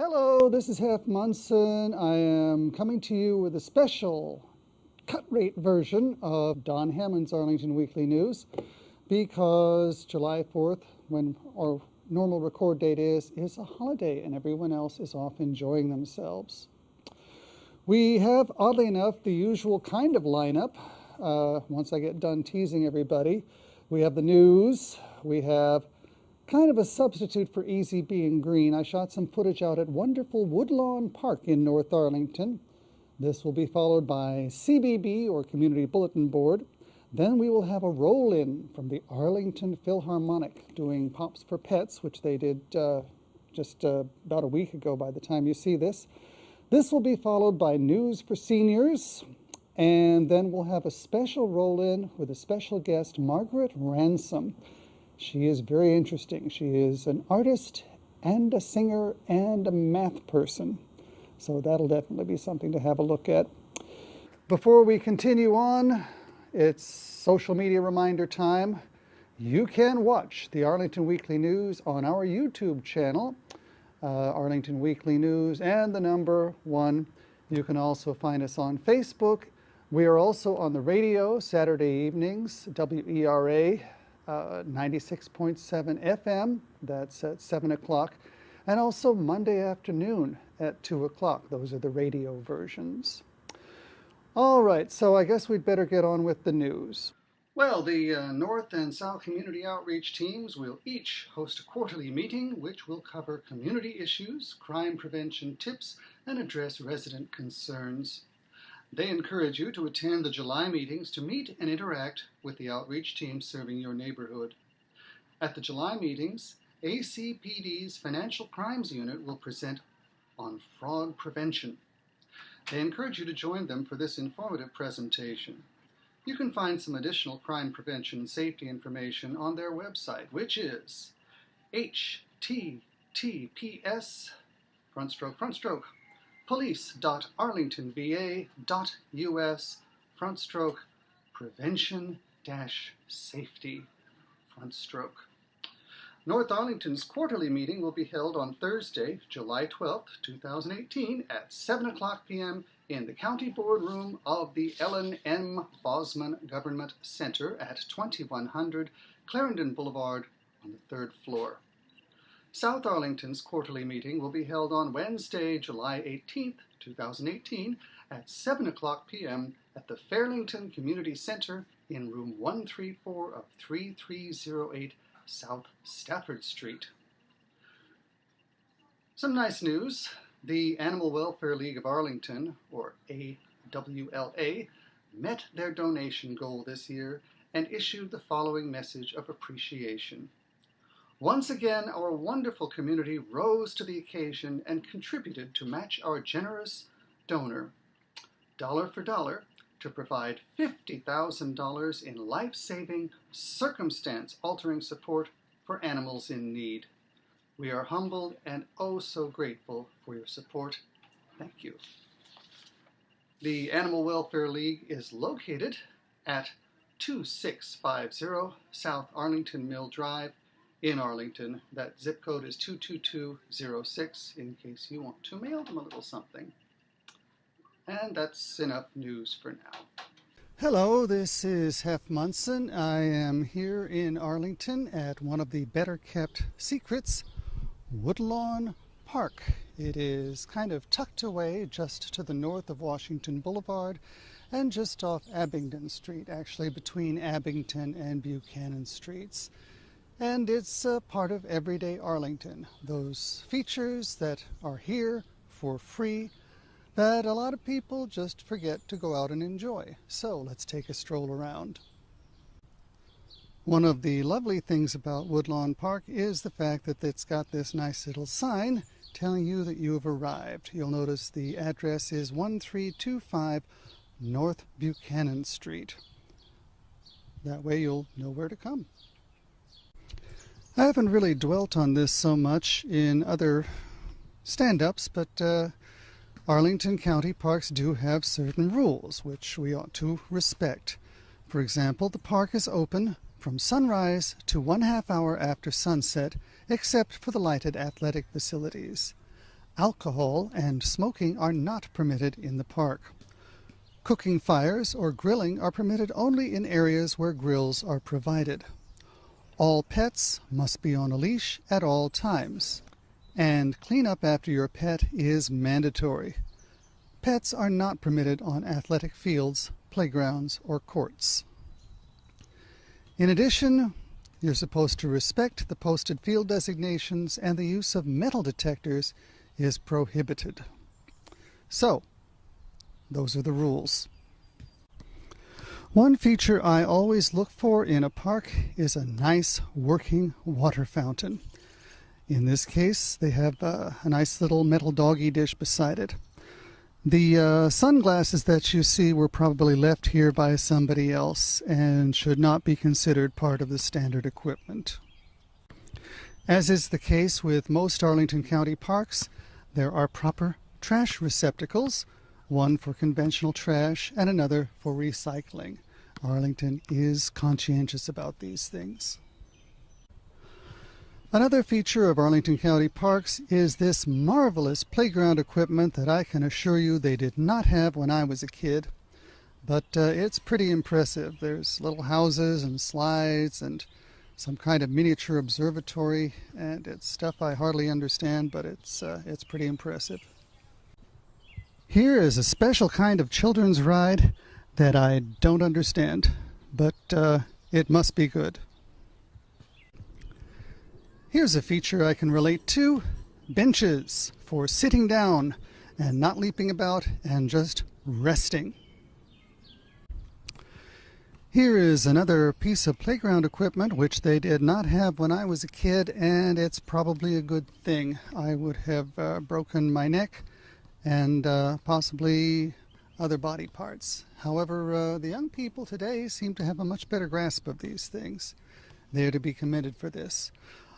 Hello, this is Hef Munson. I am coming to you with a special cut rate version of Don Hammond's Arlington Weekly News because July 4th, when our normal record date is a holiday and everyone else is off enjoying themselves. We have, oddly enough, the usual kind of lineup. Once I get done teasing everybody, we have the news, we have kind of a substitute for easy being green. I shot some footage out at wonderful Woodlawn Park in North Arlington. This will be followed by CBB, or Community Bulletin Board. Then we will have a roll-in from the Arlington Philharmonic doing Pops for Pets, which they did just about a week ago by the time you see this. This will be followed by news for seniors, and then we'll have a special roll-in with a special guest, Margaret Ransom. She is very interesting. She is an artist and a singer and a math person. So that'll definitely be something to have a look at. Before we continue on, it's social media reminder time. You can watch the Arlington Weekly News on our YouTube channel, Arlington Weekly News and the number 1. You can also find us on Facebook. We are also on the radio Saturday evenings, WERA. 96.7 FM, that's at 7 o'clock, and also Monday afternoon at 2 o'clock. Those are the radio versions. All right, so I guess we'd better get on with the news. Well, the North and South Community Outreach teams will each host a quarterly meeting which will cover community issues, crime prevention tips, and address resident concerns. They encourage you to attend the July meetings to meet and interact with the outreach team serving your neighborhood. At the July meetings, ACPD's Financial Crimes Unit will present on fraud prevention. They encourage you to join them for this informative presentation. You can find some additional crime prevention and safety information on their website, which is https police.arlingtonva.us/prevention-safety. North Arlington's quarterly meeting will be held on Thursday, July 12th, 2018 at 7 o'clock p.m. in the County Boardroom of the Ellen M. Bosman Government Center at 2100 Clarendon Boulevard on the 3rd floor. South Arlington's quarterly meeting will be held on Wednesday, July 18th, 2018 at 7 o'clock p.m. at the Fairlington Community Center in room 134 of 3308 South Stafford Street. Some nice news. The Animal Welfare League of Arlington, or AWLA, met their donation goal this year and issued the following message of appreciation. Once again, our wonderful community rose to the occasion and contributed to match our generous donor, dollar for dollar, to provide $50,000 in life-saving, circumstance-altering support for animals in need. We are humbled and oh so grateful for your support. Thank you. The Animal Welfare League is located at 2650 South Arlington Mill Drive, in Arlington. That zip code is 22206 in case you want to mail them a little something. And that's enough news for now. Hello, this is Hef Munson. I am here in Arlington at one of the better kept secrets, Woodlawn Park. It is kind of tucked away just to the north of Washington Boulevard and just off Abingdon Street, actually between Abington and Buchanan Streets. And it's a part of everyday Arlington. Those features that are here for free that a lot of people just forget to go out and enjoy. So let's take a stroll around. One of the lovely things about Woodlawn Park is the fact that it's got this nice little sign telling you that you have arrived. You'll notice the address is 1325 North Buchanan Street. That way you'll know where to come. I haven't really dwelt on this so much in other stand-ups, but Arlington County parks do have certain rules which we ought to respect. For example, the park is open from sunrise to 1/2 hour after sunset, except for the lighted athletic facilities. Alcohol and smoking are not permitted in the park. Cooking fires or grilling are permitted only in areas where grills are provided. All pets must be on a leash at all times, and clean up after your pet is mandatory. Pets are not permitted on athletic fields, playgrounds, or courts. In addition, you're supposed to respect the posted field designations, and the use of metal detectors is prohibited. So, those are the rules. One feature I always look for in a park is a nice working water fountain. In this case, they have a nice little metal doggy dish beside it. The sunglasses that you see were probably left here by somebody else and should not be considered part of the standard equipment. As is the case with most Arlington County parks, there are proper trash receptacles, one for conventional trash and another for recycling. Arlington is conscientious about these things. Another feature of Arlington County parks is this marvelous playground equipment that I can assure you they did not have when I was a kid. But it's pretty impressive. There's little houses and slides and some kind of miniature observatory, and it's stuff I hardly understand, but it's pretty impressive. Here is a special kind of children's ride that I don't understand, but it must be good. Here's a feature I can relate to: benches for sitting down and not leaping about and just resting. Here is another piece of playground equipment which they did not have when I was a kid, and it's probably a good thing. I would have broken my neck and possibly other body parts. However, the young people today seem to have a much better grasp of these things. They are to be commended for this.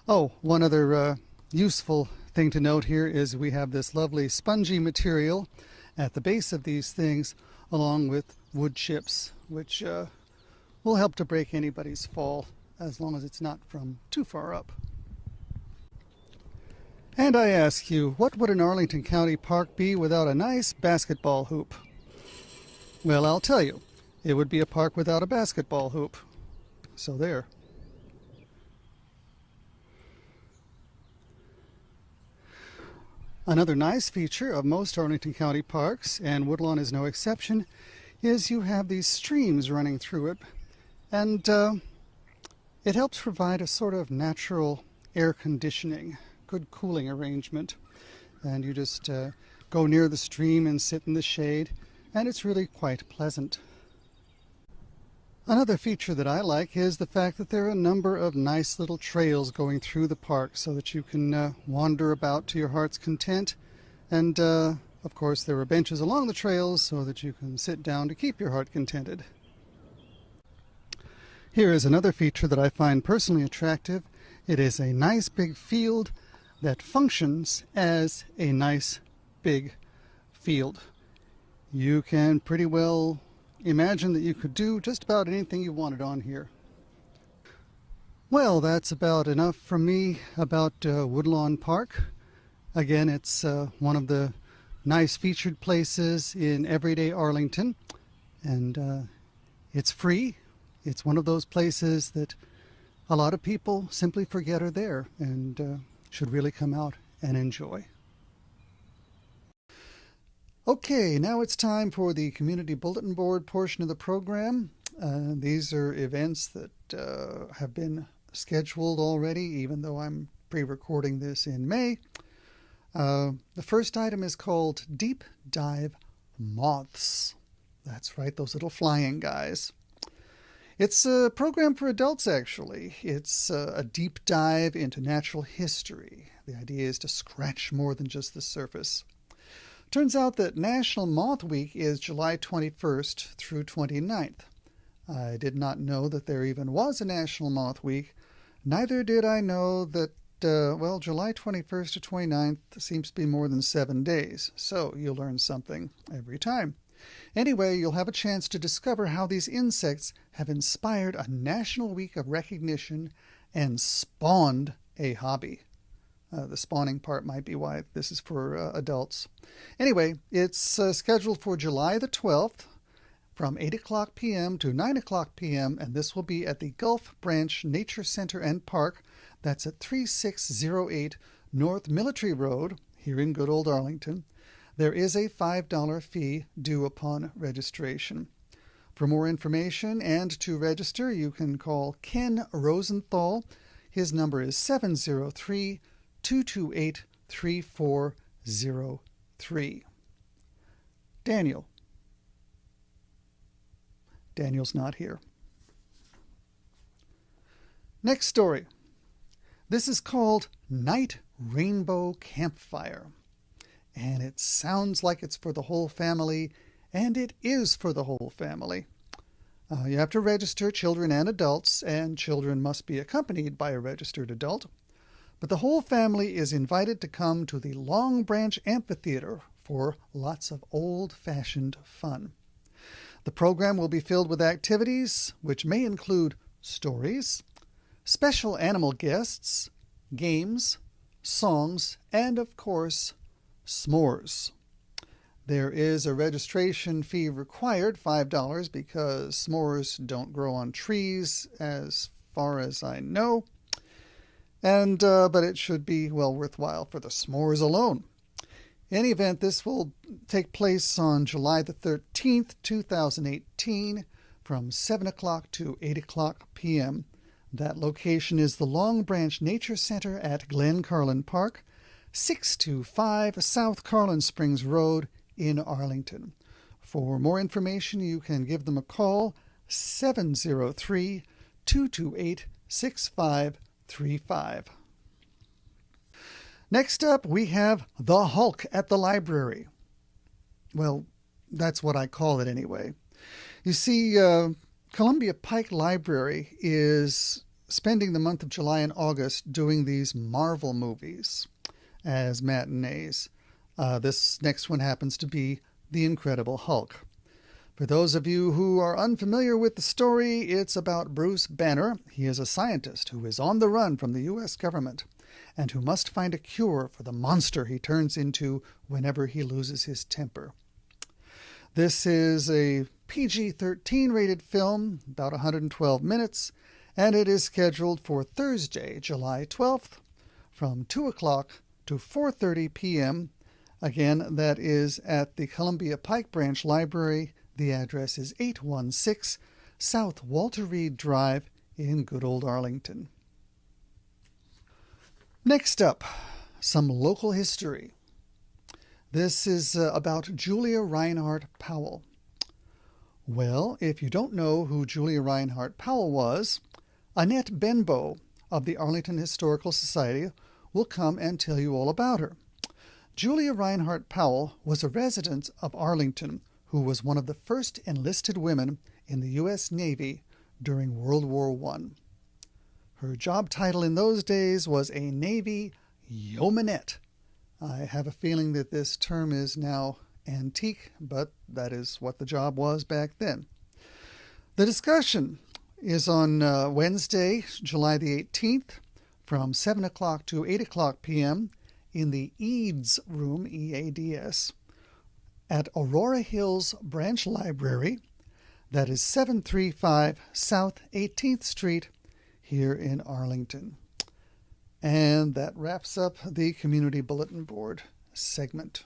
Oh, one other useful thing to note here is we have this lovely spongy material at the base of these things, along with wood chips, which will help to break anybody's fall, as long as it's not from too far up. And I ask you, what would an Arlington County park be without a nice basketball hoop? Well, I'll tell you, it would be a park without a basketball hoop. So there. Another nice feature of most Arlington County parks, and Woodlawn is no exception, is you have these streams running through it, and it helps provide a sort of natural air conditioning, good cooling arrangement. And you just go near the stream and sit in the shade, and it's really quite pleasant. Another feature that I like is the fact that there are a number of nice little trails going through the park so that you can wander about to your heart's content. And of course there are benches along the trails so that you can sit down to keep your heart contented. Here is another feature that I find personally attractive. It is a nice big field that functions as a nice big field. You can pretty well imagine that you could do just about anything you wanted on here. Well, that's about enough from me about Woodlawn Park. Again, it's one of the nice featured places in everyday Arlington, and it's free. It's one of those places that a lot of people simply forget are there and should really come out and enjoy. Okay, now it's time for the Community Bulletin Board portion of the program. These are events that have been scheduled already, even though I'm pre-recording this in May. The first item is called Deep Dive Moths. That's right, those little flying guys. It's a program for adults, actually. It's a deep dive into natural history. The idea is to scratch more than just the surface. Turns out that National Moth Week is July 21st through 29th. I did not know that there even was a National Moth Week. Neither did I know that, July 21st to 29th seems to be more than 7 days. So you'll learn something every time. Anyway, you'll have a chance to discover how these insects have inspired a National Week of recognition and spawned a hobby. The spawning part might be why this is for adults. Anyway, it's scheduled for July the 12th from 8 o'clock p.m. to 9 o'clock p.m., and this will be at the Gulf Branch Nature Center and Park. That's at 3608 North Military Road here in good old Arlington. There is a $5 fee due upon registration. For more information and to register, you can call Ken Rosenthal. His number is 703-228-3403. Daniel. Daniel's not here. Next story. This is called Night Rainbow Campfire. And it sounds like it's for the whole family, and it is for the whole family. You have to register children and adults, and children must be accompanied by a registered adult. But the whole family is invited to come to the Long Branch Amphitheater for lots of old-fashioned fun. The program will be filled with activities which may include stories, special animal guests, games, songs, and, of course, s'mores. There is a registration fee required, $5, because s'mores don't grow on trees as far as I know. But it should be well worthwhile for the s'mores alone. In any event, this will take place on July the 13th, 2018, from 7 o'clock to 8 o'clock p.m. That location is the Long Branch Nature Center at Glen Carlin Park, 625 South Carlin Springs Road in Arlington. For more information, you can give them a call, 703-228-6535. Next up, we have The Hulk at the library. Well, that's what I call it anyway. You see, Columbia Pike Library is spending the month of July and August doing these Marvel movies as matinees. This next one happens to be The Incredible Hulk. For those of you who are unfamiliar with the story, it's about Bruce Banner. He is a scientist who is on the run from the U.S. government and who must find a cure for the monster he turns into whenever he loses his temper. This is a PG-13 rated film, about 112 minutes, and it is scheduled for Thursday, July 12th, from 2 o'clock to 4:30 p.m. Again, that is at the Columbia Pike Branch Library. The address is 816 South Walter Reed Drive in good old Arlington. Next up, some local history. This is about Julia Reinhardt Powell. Well, if you don't know who Julia Reinhardt Powell was, Annette Benbow of the Arlington Historical Society will come and tell you all about her. Julia Reinhardt Powell was a resident of Arlington who was one of the first enlisted women in the U.S. Navy during World War I. Her job title in those days was a Navy yeomanette. I have a feeling that this term is now antique, but that is what the job was back then. The discussion is on Wednesday, July the 18th, from 7 o'clock to 8 o'clock p.m. in the Eads Room, E-A-D-S, at Aurora Hills Branch Library. That is 735 South 18th Street here in Arlington. And that wraps up the Community Bulletin Board segment.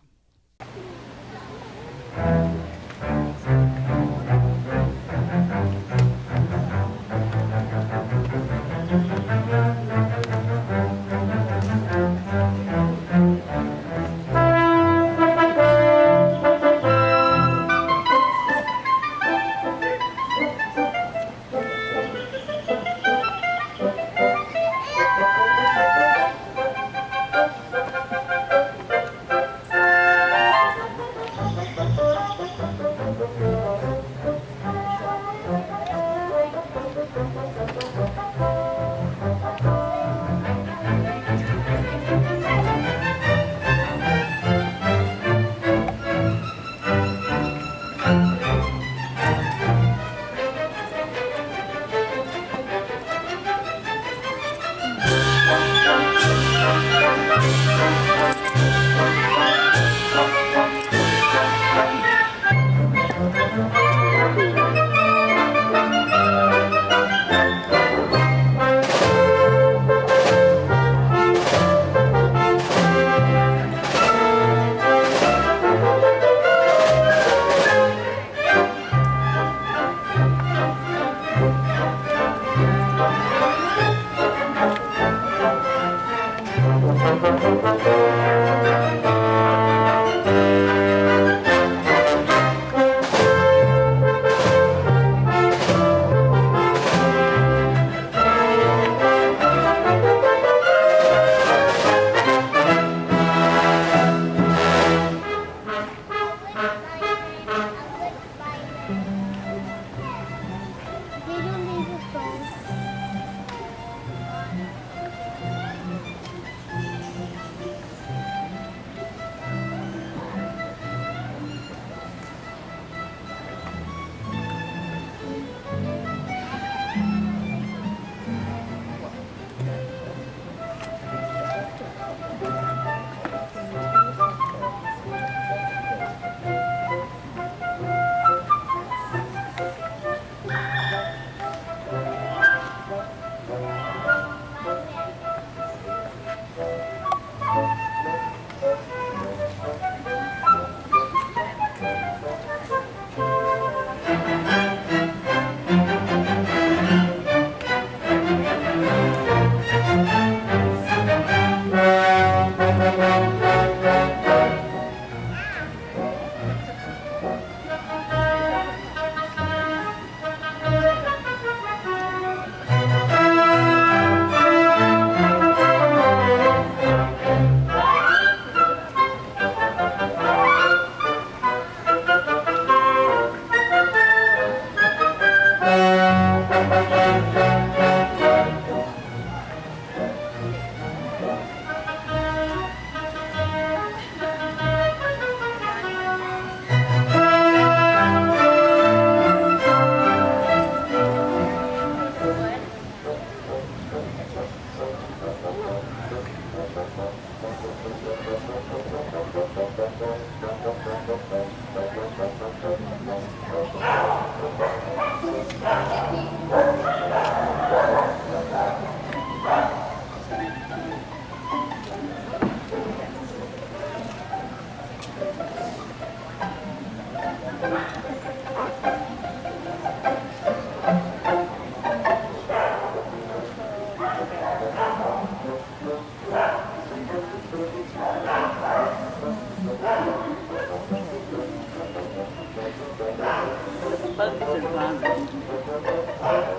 Bugs are bothering me.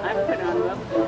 I put on rubber.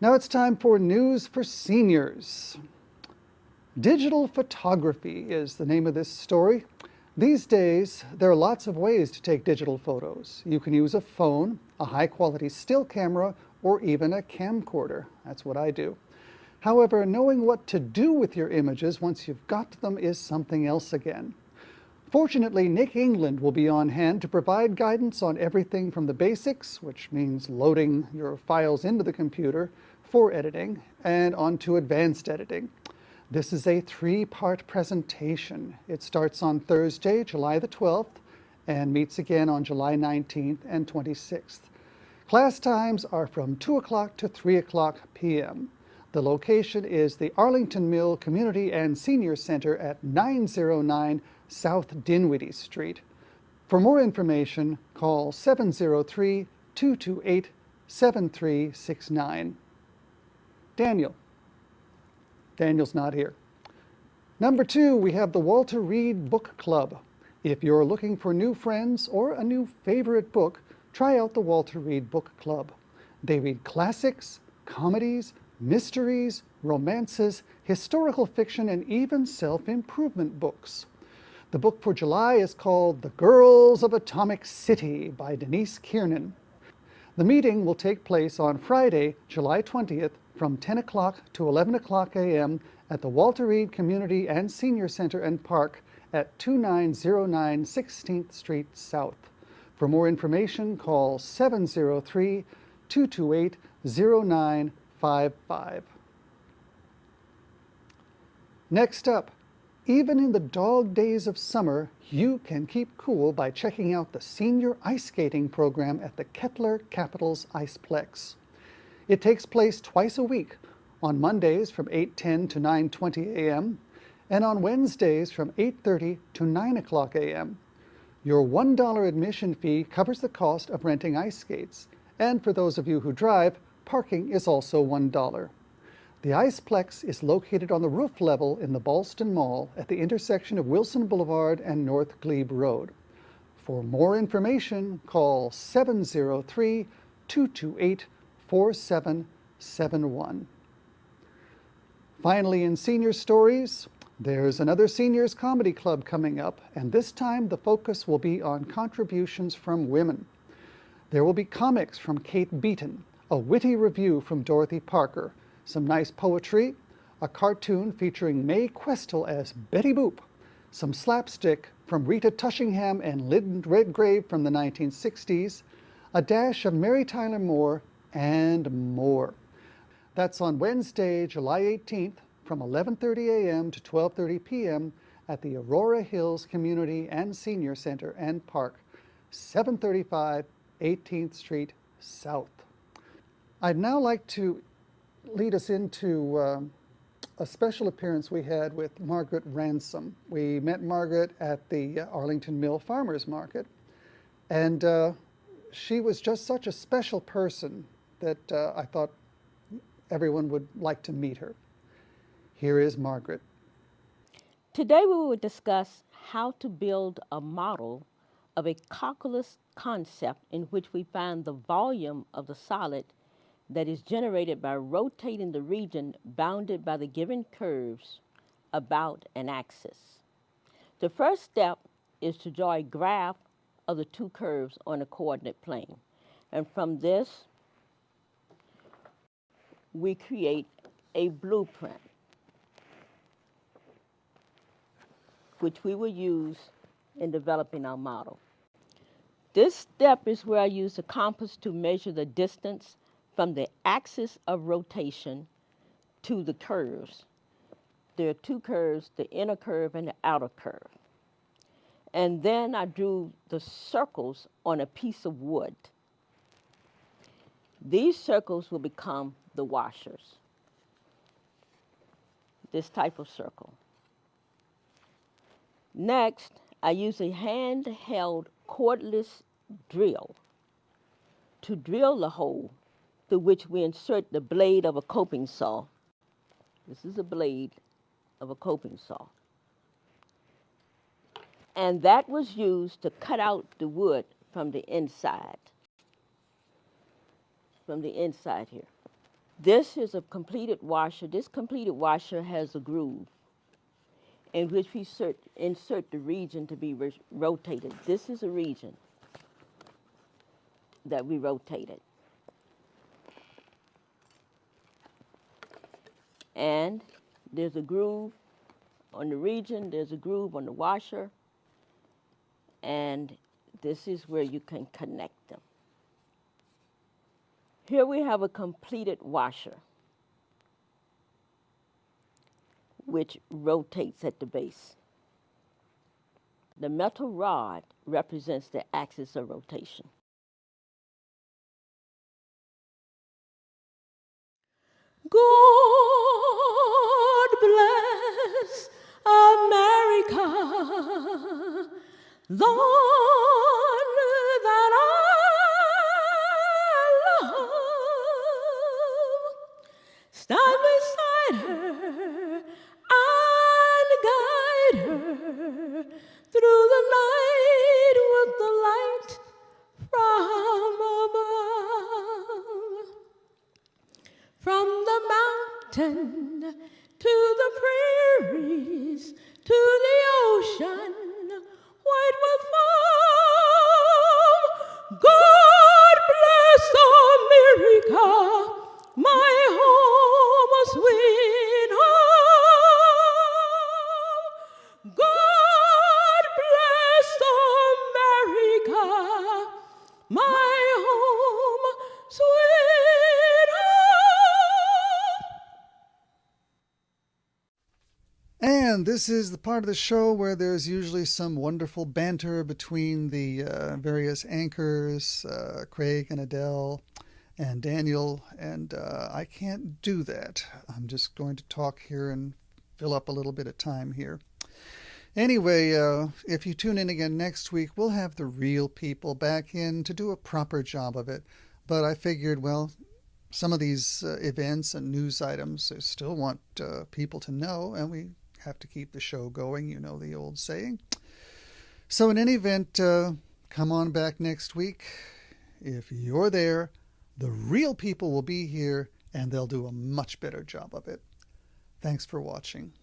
Now it's time for News for Seniors. Digital photography is the name of this story. These days, there are lots of ways to take digital photos. You can use a phone, a high-quality still camera, or even a camcorder. That's what I do. However, knowing what to do with your images once you've got them is something else again. Fortunately, Nick England will be on hand to provide guidance on everything from the basics, which means loading your files into the computer for editing, and onto advanced editing. This is a three-part presentation. It starts on Thursday, July the 12th, and meets again on July 19th and 26th. Class times are from 2 o'clock to 3 o'clock p.m. The location is the Arlington Mill Community and Senior Center at 909 South Dinwiddie Street. For more information, call 703-228-7369. Daniel's not here. Number 2, we have the Walter Reed Book Club. If you're looking for new friends or a new favorite book, try out the Walter Reed Book Club. They read classics, comedies, mysteries, romances, historical fiction, and even self-improvement books. The book for July is called The Girls of Atomic City by Denise Kiernan. The meeting will take place on Friday, July 20th from 10 o'clock to 11 o'clock a.m. at the Walter Reed Community and Senior Center and Park at 2909 16th Street South. For more information, call 703-228-0955. Next up, even in the dog days of summer, you can keep cool by checking out the Senior Ice Skating program at the Kettler Capitals Iceplex. It takes place twice a week, on Mondays from 8:10 to 9:20 a.m. and on Wednesdays from 8:30 to 9 o'clock a.m. Your $1 admission fee covers the cost of renting ice skates, and for those of you who drive, parking is also $1. The Iceplex is located on the roof level in the Ballston Mall at the intersection of Wilson Boulevard and North Glebe Road. For more information, call 703-228-4771. Finally, in senior stories, there's another seniors comedy club coming up, and this time the focus will be on contributions from women. There will be comics from Kate Beaton, a witty review from Dorothy Parker, some nice poetry, a cartoon featuring Mae Questel as Betty Boop, some slapstick from Rita Tushingham and Lynn Redgrave from the 1960s, a dash of Mary Tyler Moore, and more. That's on Wednesday, July 18th from 11:30 a.m. to 12:30 p.m. at the Aurora Hills Community and Senior Center and Park, 735 18th Street South. I'd now like to lead us into a special appearance we had with Margaret Ransom. We met Margaret at the Arlington Mill Farmers Market, and she was just such a special person that I thought everyone would like to meet her. Here is Margaret. Today we will discuss how to build a model of a calculus concept in which we find the volume of the solid that is generated by rotating the region bounded by the given curves about an axis. The first step is to draw a graph of the two curves on a coordinate plane. And from this, we create a blueprint, which we will use in developing our model. This step is where I use the compass to measure the distance from the axis of rotation to the curves. There are two curves, the inner curve and the outer curve. And then I drew the circles on a piece of wood. These circles will become the washers, this type of circle. Next, I use a handheld cordless drill to drill the hole through which we insert the blade of a coping saw. This is a blade of a coping saw. And that was used to cut out the wood from the inside. From the inside here. This is a completed washer. This completed washer has a groove in which we insert the region to be rotated. This is a region that we rotated. And there's a groove on the region, there's a groove on the washer, and this is where you can connect them. Here we have a completed washer, which rotates at the base. The metal rod represents the axis of rotation. God bless America, the one that I love. Stand beside her and guide her through the night with the light from above. From the mountain to the prairies to the ocean, white with foam. God bless America, my home, sweet home. God bless America, my home, sweet home. And this is the part of the show where there's usually some wonderful banter between the various anchors, Craig and Adele and Daniel, and I can't do that. I'm just going to talk here and fill up a little bit of time here. Anyway, if you tune in again next week, we'll have the real people back in to do a proper job of it. But I figured, well, some of these events and news items I still want people to know, and we have to keep the show going, you know the old saying. So in any event, come on back next week. If you're there, the real people will be here, and they'll do a much better job of it. Thanks for watching.